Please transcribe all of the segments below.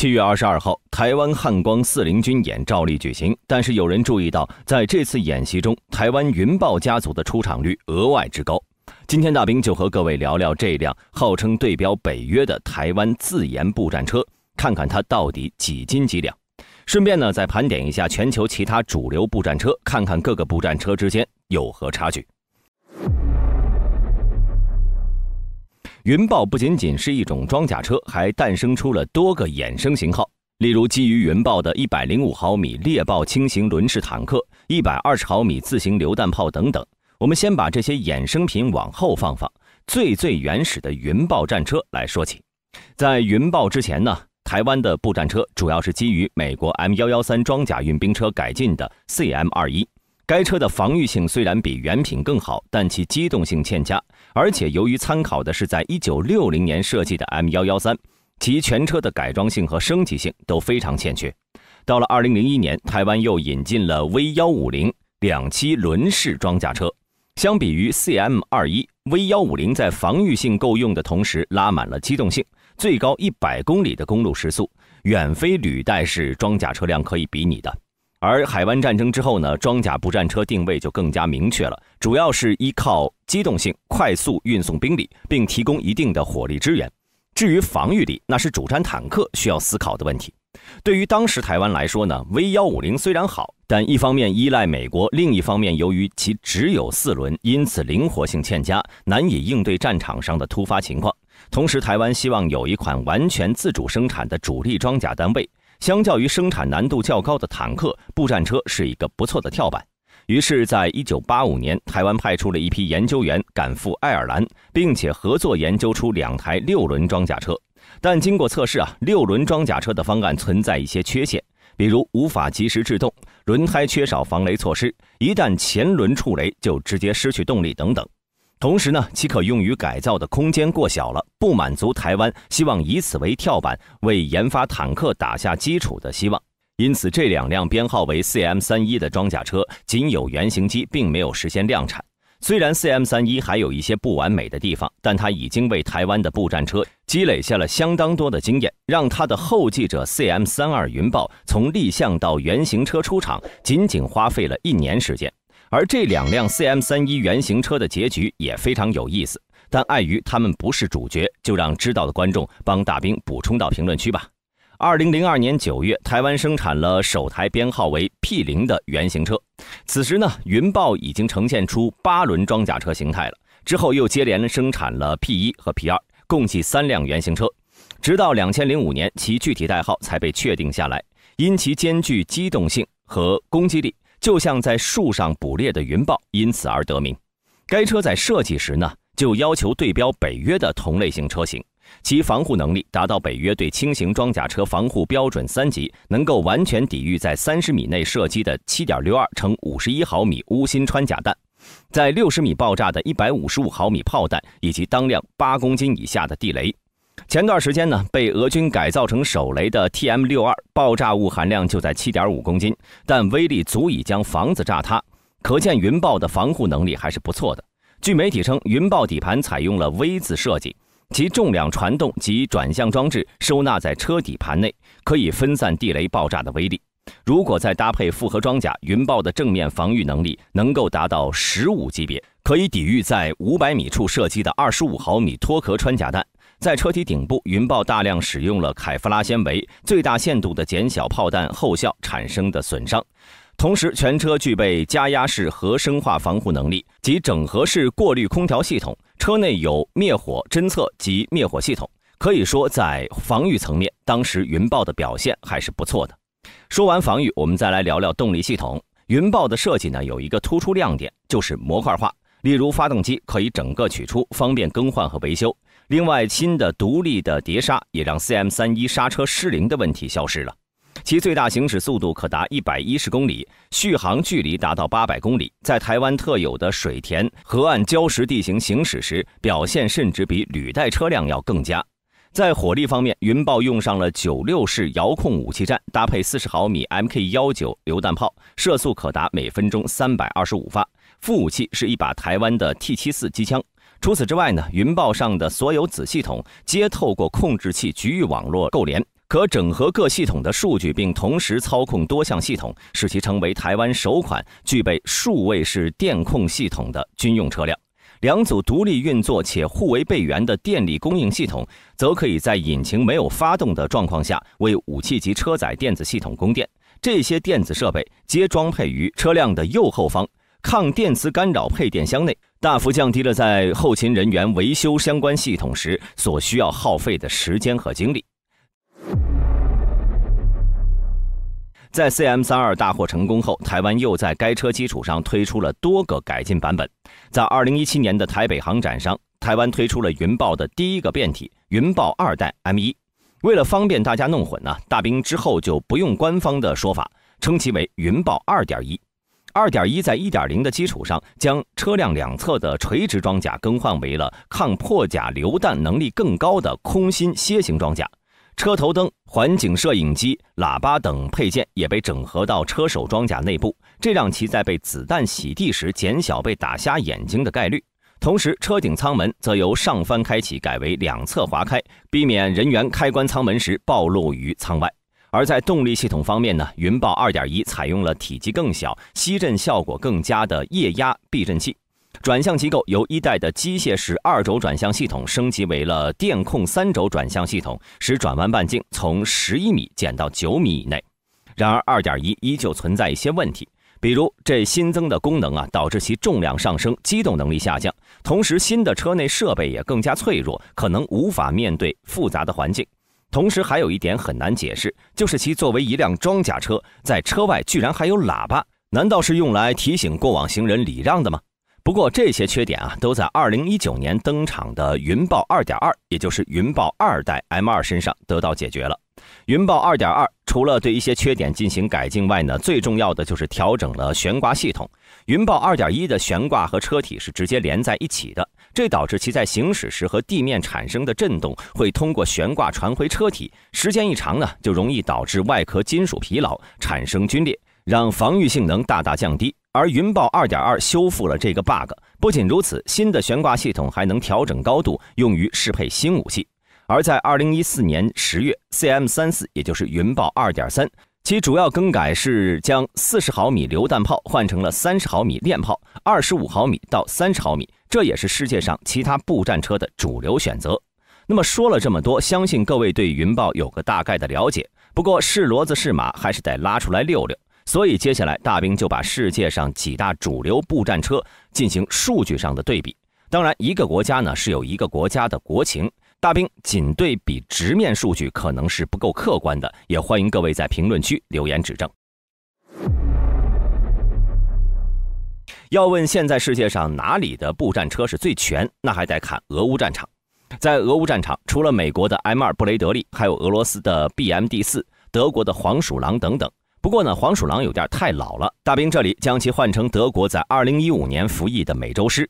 7月22号，台湾汉光40军演照例举行，但是有人注意到，在这次演习中，台湾云豹家族的出场率额外之高。今天大兵就和各位聊聊这辆号称对标北约的台湾自研步战车，看看它到底几斤几两。顺便呢，再盘点一下全球其他主流步战车，看看各个步战车之间有何差距。云豹不仅仅是一种装甲车，还诞生出了多个衍生型号，例如基于云豹的105毫米猎豹轻型轮式坦克、120毫米自行榴弹炮等等。我们先把这些衍生品往后放，最原始的云豹战车来说起。在云豹之前呢，台湾的步战车主要是基于美国 M113 装甲运兵车改进的 CM21。该车的防御性虽然比原品更好，但其机动性欠佳，而且由于参考的是在1960年设计的 M113， 其全车的改装性和升级性都非常欠缺。到了2001年，台湾又引进了 V150 2栖轮式装甲车。相比于 CM21， V150 在防御性够用的同时拉满了机动性，最高100公里的公路时速，远非履带式装甲车辆可以比拟的。而海湾战争之后呢，装甲步战车定位就更加明确了，主要是依靠机动性快速运送兵力，并提供一定的火力支援。至于防御力，那是主战坦克需要思考的问题。对于当时台湾来说呢， V150 虽然好，但一方面依赖美国，另一方面由于其只有4轮，因此灵活性欠佳，难以应对战场上的突发情况。同时台湾希望有一款完全自主生产的主力装甲单位，相较于生产难度较高的坦克，步战车是一个不错的跳板。于是在1985年，台湾派出了一批研究员赶赴爱尔兰，并且合作研究出2台6轮装甲车。但经过测试6轮装甲车的方案存在一些缺陷，比如无法及时制动，轮胎缺少防雷措施，一旦前轮触雷就直接失去动力等等。同时呢，其可用于改造的空间过小了，不满足台湾希望以此为跳板为研发坦克打下基础的希望。因此这2辆编号为 CM31 的装甲车仅有原型机，并没有实现量产。虽然 CM31 还有一些不完美的地方，但它已经为台湾的步战车积累下了相当多的经验，让它的后继者 CM32 云豹从立项到原型车出厂仅仅花费了1年时间。而这2辆 CM31 原型车的结局也非常有意思，但碍于他们不是主角，就让知道的观众帮大兵补充到评论区吧。2002年9月，台湾生产了首台编号为 P0 的原型车。此时呢，云豹已经呈现出8轮装甲车形态了。之后又接连生产了 P1 和 P2， 共计3辆原型车。直到2005年，其具体代号才被确定下来。因其兼具机动性和攻击力，就像在树上捕猎的云豹，因此而得名。该车在设计时呢，就要求对标北约的同类型车型。其防护能力达到北约对轻型装甲车防护标准3级，能够完全抵御在30米内射击的 7.62 乘51毫米钨芯穿甲弹，在60米爆炸的155毫米炮弹，以及当量8公斤以下的地雷。前段时间呢，被俄军改造成手雷的 TM62 爆炸物含量就在 7.5 公斤，但威力足以将房子炸塌，可见云豹的防护能力还是不错的。据媒体称，云豹底盘采用了 V 字设计，其重量传动及转向装置收纳在车底盘内，可以分散地雷爆炸的威力。如果再搭配复合装甲，云豹的正面防御能力能够达到15级别，可以抵御在500米处射击的25毫米脱壳穿甲弹。在车体顶部，云豹大量使用了凯夫拉纤维，最大限度地减小炮弹后效产生的损伤。同时，全车具备加压式核生化防护能力及整合式过滤空调系统，车内有灭火侦测及灭火系统。可以说，在防御层面，当时云豹的表现还是不错的。说完防御，我们再来聊聊动力系统。云豹的设计呢，有一个突出亮点，就是模块化。例如发动机可以整个取出，方便更换和维修。另外，新的独立的碟刹也让 CM31 刹车失灵的问题消失了。其最大行驶速度可达110公里，续航距离达到800公里，在台湾特有的水田、河岸礁石地形行驶时，表现甚至比履带车辆要更佳。在火力方面，云豹用上了96式遥控武器站，搭配40毫米 MK19 榴弹炮，射速可达每分钟325发。副武器是一把台湾的 T74 机枪。除此之外呢，云豹上的所有子系统皆透过控制器局域网络构联，可整合各系统的数据并同时操控多项系统，使其成为台湾首款具备数位式电控系统的军用车辆。两组独立运作且互为备援的电力供应系统，则可以在引擎没有发动的状况下，为武器及车载电子系统供电。这些电子设备皆装配于车辆的右后方抗电磁干扰配电箱内，大幅降低了在后勤人员维修相关系统时所需要耗费的时间和精力。在 CM32 大获成功后，台湾又在该车基础上推出了多个改进版本。在2017年的台北航展上，台湾推出了云豹的第一个变体云豹2代 M1。为了方便大家弄混呢，大兵之后就不用官方的说法，称其为云豹 2.1。2.1 在 1.0 的基础上，将车辆两侧的垂直装甲更换为了抗破甲榴弹能力更高的空心楔形装甲。车头灯、环景摄影机、喇叭等配件也被整合到车手装甲内部，这让其在被子弹洗地时减小被打瞎眼睛的概率。同时，车顶舱门则由上翻开启改为两侧滑开，避免人员开关舱门时暴露于舱外。而在动力系统方面呢，云豹 2.1 采用了体积更小、吸震效果更佳的液压避震器。转向机构由一代的机械式2轴转向系统升级为了电控3轴转向系统，使转弯半径从11米减到9米以内。然而 2.1 依旧存在一些问题，比如这新增的功能导致其重量上升，机动能力下降，同时新的车内设备也更加脆弱，可能无法面对复杂的环境。同时还有一点很难解释，就是其作为一辆装甲车，在车外居然还有喇叭，难道是用来提醒过往行人礼让的吗？不过这些缺点都在2019年登场的云豹 2.2， 也就是云豹2代 M2 身上得到解决了。云豹 2.2 除了对一些缺点进行改进外呢，最重要的就是调整了悬挂系统。云豹 2.1 的悬挂和车体是直接连在一起的，这导致其在行驶时和地面产生的震动会通过悬挂传回车体，时间一长呢，就容易导致外壳金属疲劳，产生皲裂，让防御性能大大降低。而云豹 2.2 修复了这个 bug， 不仅如此，新的悬挂系统还能调整高度，用于适配新武器。而在2014年10月 CM34 也就是云豹 2.3， 其主要更改是将40毫米榴弹炮换成了30毫米链炮，25毫米到30毫米，这也是世界上其他步战车的主流选择。那么说了这么多，相信各位对云豹有个大概的了解，不过是骡子是马还是得拉出来溜溜。所以接下来大兵就把世界上几大主流步战车进行数据上的对比。当然一个国家呢是有一个国家的国情，大兵仅对比直面数据可能是不够客观的，也欢迎各位在评论区留言指正。要问现在世界上哪里的步战车是最全，那还得看俄乌战场。在俄乌战场，除了美国的 M2 布雷德利，还有俄罗斯的 BMD4、德国的黄鼠狼等等。不过呢，黄鼠狼有点太老了，大兵这里将其换成德国在2015年服役的美洲狮，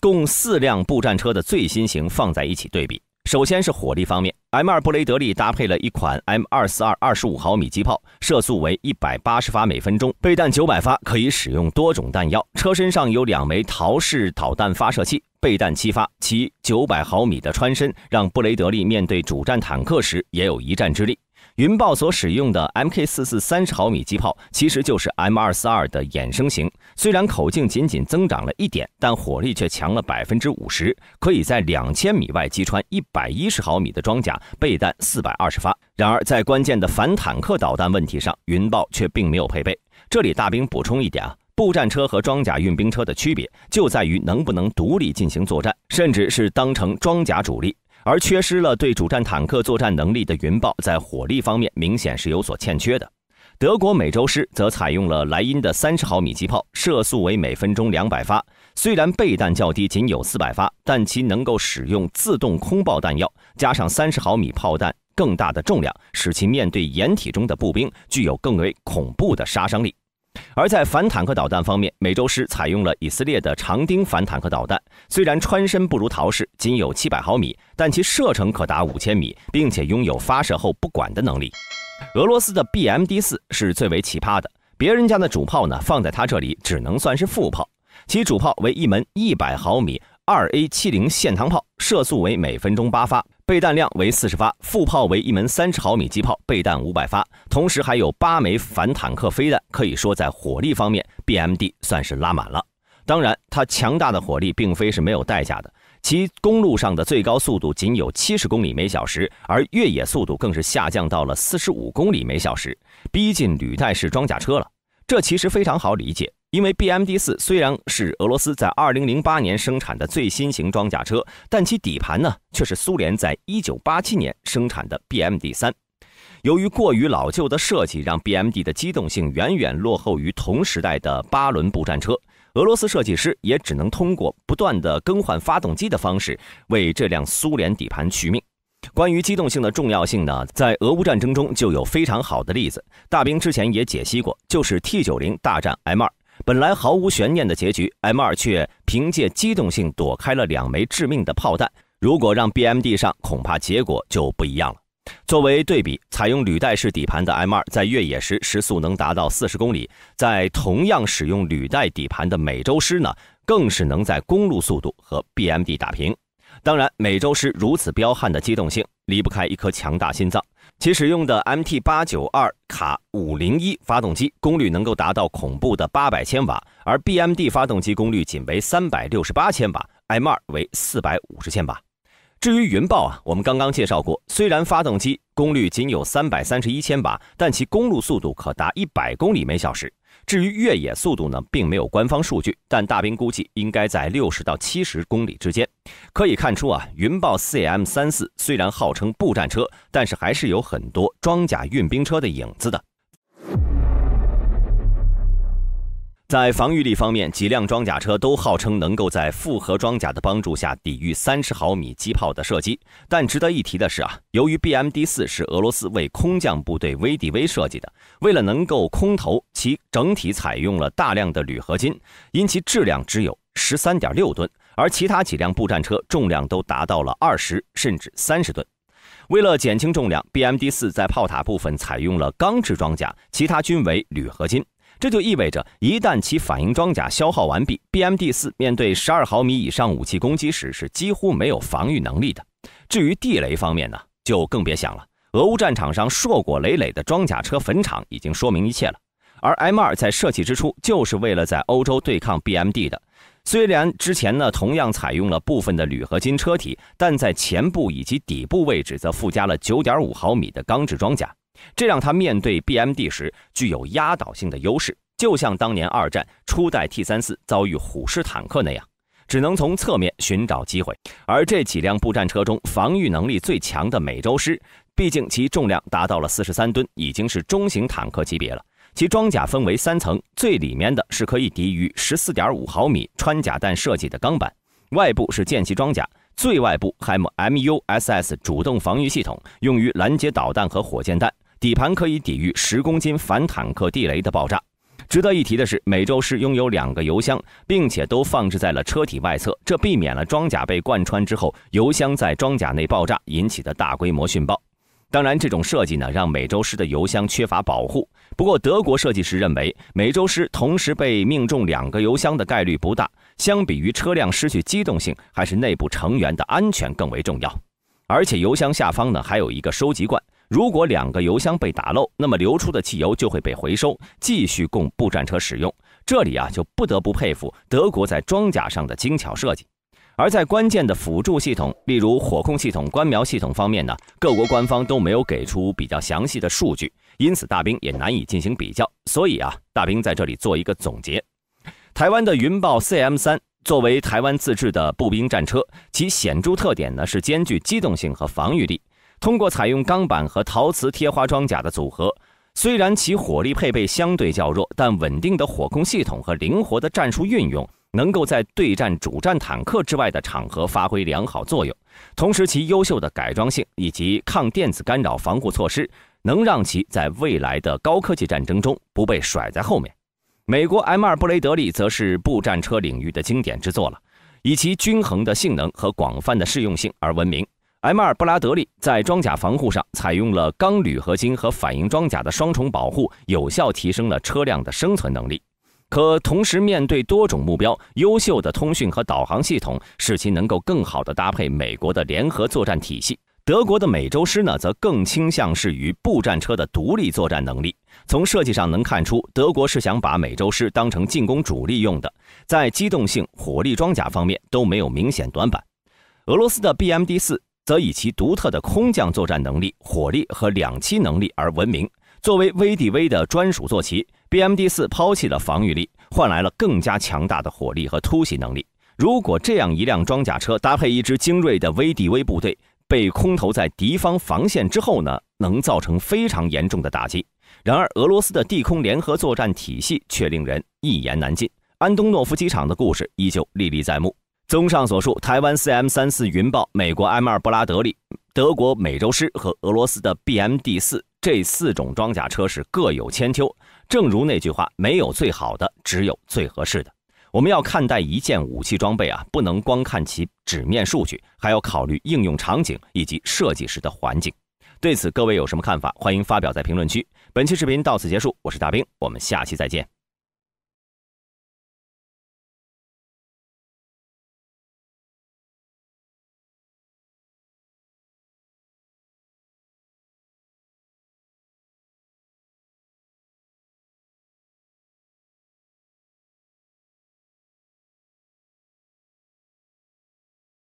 共4辆步战车的最新型放在一起对比。首先是火力方面 ，M2 布雷德利搭配了一款 M242 25毫米机炮，射速为180发每分钟，备弹900发，可以使用多种弹药。车身上有2枚陶式导弹发射器，备弹7发，其900毫米的穿身让布雷德利面对主战坦克时也有一战之力。云豹所使用的 MK44 30毫米机炮其实就是 M242 的衍生型，虽然口径仅仅增长了1点，但火力却强了 50%， 可以在2000米外击穿110毫米的装甲，备弹420发。然而在关键的反坦克导弹问题上，云豹却并没有配备。这里大兵补充一点步战车和装甲运兵车的区别就在于能不能独立进行作战，甚至是当成装甲主力。而缺失了对主战坦克作战能力的云豹，在火力方面明显是有所欠缺的。德国美洲狮则采用了莱茵的30毫米机炮，射速为每分钟200发。虽然备弹较低，仅有400发，但其能够使用自动空爆弹药，加上30毫米炮弹更大的重量，使其面对掩体中的步兵具有更为恐怖的杀伤力。而在反坦克导弹方面，美洲狮采用了以色列的长钉反坦克导弹，虽然穿身不如陶式，仅有700毫米，但其射程可达5000米，并且拥有发射后不管的能力。俄罗斯的 BMD4 是最为奇葩的，别人家的主炮呢放在它这里只能算是副炮，其主炮为一门100毫米2A70 线膛炮，射速为每分钟8发，备弹量为40发，副炮为一门30毫米机炮，备弹500发，同时还有8枚反坦克飞弹，可以说在火力方面 BMD 算是拉满了。当然，它强大的火力并非是没有代价的，其公路上的最高速度仅有70公里每小时，而越野速度更是下降到了45公里每小时，逼近履带式装甲车了。这其实非常好理解，因为 BMD-4 虽然是俄罗斯在2008年生产的最新型装甲车，但其底盘呢却是苏联在1987年生产的 BMD-3。由于过于老旧的设计，让 BMD 的机动性远远落后于同时代的8轮步战车，俄罗斯设计师也只能通过不断的更换发动机的方式为这辆苏联底盘续命。关于机动性的重要性呢，在俄乌战争中就有非常好的例子，大兵之前也解析过，就是 T90 大战 M2， 本来毫无悬念的结局， M2 却凭借机动性躲开了2枚致命的炮弹，如果让 BMD 上，恐怕结果就不一样了。作为对比，采用履带式底盘的 M2 在越野时时速能达到40公里，在同样使用履带底盘的美洲狮呢，更是能在公路速度和 BMD 打平。当然，美洲狮如此彪悍的机动性离不开一颗强大心脏，其使用的 MT892 卡501发动机功率能够达到恐怖的800千瓦，而 BMD 发动机功率仅为368千瓦， M2 为450千瓦。至于云豹我们刚刚介绍过，虽然发动机功率仅有331千瓦，但其公路速度可达100公里每小时。至于越野速度呢，并没有官方数据，但大兵估计应该在60到70公里之间。可以看出云豹 CM34 虽然号称步战车，但是还是有很多装甲运兵车的影子的。在防御力方面，几辆装甲车都号称能够在复合装甲的帮助下抵御30毫米机炮的射击，但值得一提的是由于 BMD-4 是俄罗斯为空降部队 VDV 设计的，为了能够空投，其整体采用了大量的铝合金，因其质量只有 13.6 吨，而其他几辆步战车重量都达到了20甚至30吨。为了减轻重量， BMD-4 在炮塔部分采用了钢制装甲，其他均为铝合金。这就意味着，一旦其反应装甲消耗完毕， BMD-4 面对12毫米以上武器攻击时是几乎没有防御能力的。至于地雷方面呢，就更别想了。俄乌战场上硕果累累的装甲车坟场已经说明一切了。而 M2 在设计之初就是为了在欧洲对抗 BMD 的。虽然之前呢同样采用了部分的铝合金车体，但在前部以及底部位置则附加了 9.5 毫米的钢制装甲。这让他面对 BMD 时具有压倒性的优势，就像当年二战初代 T34 遭遇虎式坦克那样，只能从侧面寻找机会。而这几辆步战车中防御能力最强的美洲狮，毕竟其重量达到了43吨，已经是中型坦克级别了。其装甲分为3层，最里面的是可以抵御 14.5 毫米穿甲弹设计的钢板，外部是剑骑装甲，最外部还有 MUSS 主动防御系统，用于拦截导弹和火箭弹，底盘可以抵御10公斤反坦克地雷的爆炸。值得一提的是，美洲狮拥有2个油箱，并且都放置在了车体外侧，这避免了装甲被贯穿之后油箱在装甲内爆炸引起的大规模殉爆。当然，这种设计呢，让美洲狮的油箱缺乏保护。不过，德国设计师认为，美洲狮同时被命中2个油箱的概率不大，相比于车辆失去机动性，还是内部成员的安全更为重要。而且，油箱下方呢还有一个收集罐，如果2个油箱被打漏，那么流出的汽油就会被回收，继续供步战车使用。这里就不得不佩服德国在装甲上的精巧设计。而在关键的辅助系统，例如火控系统、观瞄系统方面呢，各国官方都没有给出比较详细的数据，因此大兵也难以进行比较。所以大兵在这里做一个总结。台湾的云豹 CM3 作为台湾自制的步兵战车，其显著特点呢是兼具机动性和防御力。通过采用钢板和陶瓷贴花装甲的组合，虽然其火力配备相对较弱，但稳定的火控系统和灵活的战术运用能够在对战主战坦克之外的场合发挥良好作用。同时，其优秀的改装性以及抗电子干扰防护措施，能让其在未来的高科技战争中不被甩在后面。美国 M2 布雷德利则是步战车领域的经典之作了，以其均衡的性能和广泛的适用性而闻名。M2 布拉德利在装甲防护上采用了钢铝合金和反应装甲的双重保护，有效提升了车辆的生存能力。可同时面对多种目标，优秀的通讯和导航系统使其能够更好地搭配美国的联合作战体系。德国的美洲狮呢，则更倾向是与步战车的独立作战能力。从设计上能看出，德国是想把美洲狮当成进攻主力用的，在机动性、火力装甲方面都没有明显短板。俄罗斯的 BMD-4 则以其独特的空降作战能力、火力和两栖能力而闻名。作为 VDV 的专属坐骑， BMD-4 抛弃了防御力，换来了更加强大的火力和突袭能力。如果这样一辆装甲车搭配一支精锐的 VDV 部队，被空投在敌方防线之后呢，能造成非常严重的打击。然而，俄罗斯的地空联合作战体系却令人一言难尽。安东诺夫机场的故事依旧历历在目。综上所述，台湾 CM-34 云豹、美国 M2 布拉德利、德国美洲狮和俄罗斯的 BMD-4这4种装甲车是各有千秋。正如那句话，没有最好的，只有最合适的。我们要看待一件武器装备啊，不能光看其纸面数据，还要考虑应用场景以及设计时的环境。对此，各位有什么看法？欢迎发表在评论区。本期视频到此结束，我是大兵，我们下期再见。